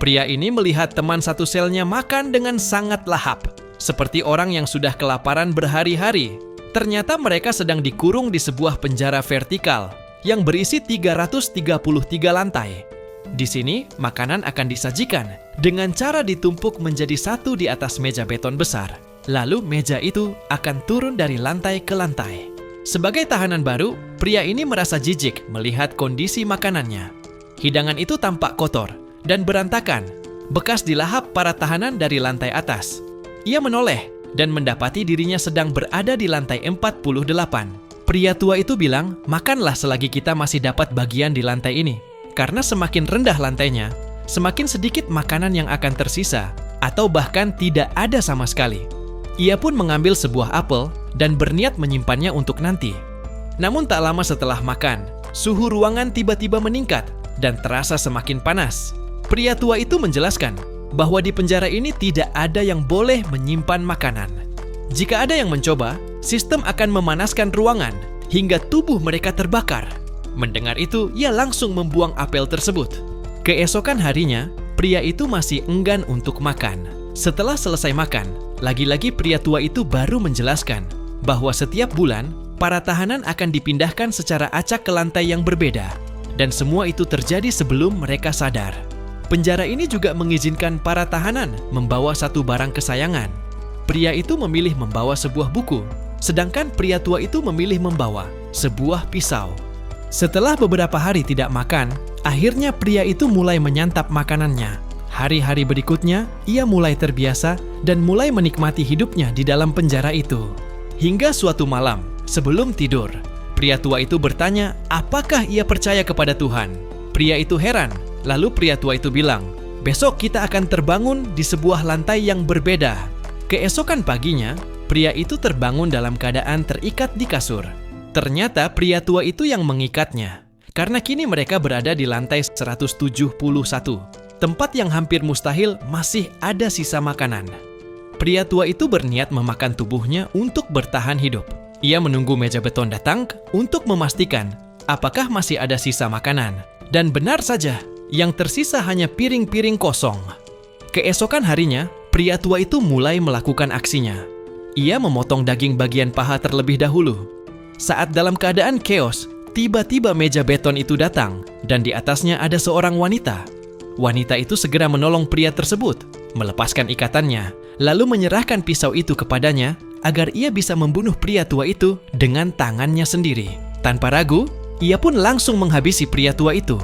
Pria ini melihat teman satu selnya makan dengan sangat lahap, seperti orang yang sudah kelaparan berhari-hari. Ternyata mereka sedang dikurung di sebuah penjara vertikal yang berisi 333 lantai. Di sini, makanan akan disajikan dengan cara ditumpuk menjadi satu di atas meja beton besar. Lalu meja itu akan turun dari lantai ke lantai. Sebagai tahanan baru, pria ini merasa jijik melihat kondisi makanannya. Hidangan itu tampak kotor dan berantakan, bekas dilahap para tahanan dari lantai atas. Ia menoleh dan mendapati dirinya sedang berada di lantai 48. Pria tua itu bilang, makanlah selagi kita masih dapat bagian di lantai ini. Karena semakin rendah lantainya, semakin sedikit makanan yang akan tersisa, atau bahkan tidak ada sama sekali. Ia pun mengambil sebuah apel dan berniat menyimpannya untuk nanti. Namun tak lama setelah makan, suhu ruangan tiba-tiba meningkat dan terasa semakin panas. Pria tua itu menjelaskan bahwa di penjara ini tidak ada yang boleh menyimpan makanan. Jika ada yang mencoba, sistem akan memanaskan ruangan hingga tubuh mereka terbakar. Mendengar itu, ia langsung membuang apel tersebut. Keesokan harinya, pria itu masih enggan untuk makan. Setelah selesai makan, lagi-lagi pria tua itu baru menjelaskan bahwa setiap bulan, para tahanan akan dipindahkan secara acak ke lantai yang berbeda. Dan semua itu terjadi sebelum mereka sadar. Penjara ini juga mengizinkan para tahanan membawa satu barang kesayangan. Pria itu memilih membawa sebuah buku, sedangkan pria tua itu memilih membawa sebuah pisau. Setelah beberapa hari tidak makan, akhirnya pria itu mulai menyantap makanannya. Hari-hari berikutnya, ia mulai terbiasa dan mulai menikmati hidupnya di dalam penjara itu. Hingga suatu malam, sebelum tidur, pria tua itu bertanya apakah ia percaya kepada Tuhan. Pria itu heran, lalu pria tua itu bilang, besok kita akan terbangun di sebuah lantai yang berbeda. Keesokan paginya, pria itu terbangun dalam keadaan terikat di kasur. Ternyata pria tua itu yang mengikatnya, karena kini mereka berada di lantai 171. Tempat yang hampir mustahil masih ada sisa makanan. Pria tua itu berniat memakan tubuhnya untuk bertahan hidup. Ia menunggu meja beton datang untuk memastikan apakah masih ada sisa makanan. Dan benar saja, yang tersisa hanya piring-piring kosong. Keesokan harinya, pria tua itu mulai melakukan aksinya. Ia memotong daging bagian paha terlebih dahulu. Saat dalam keadaan keos, tiba-tiba meja beton itu datang dan di atasnya ada seorang wanita. Wanita itu segera menolong pria tersebut, melepaskan ikatannya, lalu menyerahkan pisau itu kepadanya agar ia bisa membunuh pria tua itu dengan tangannya sendiri. Tanpa ragu, ia pun langsung menghabisi pria tua itu.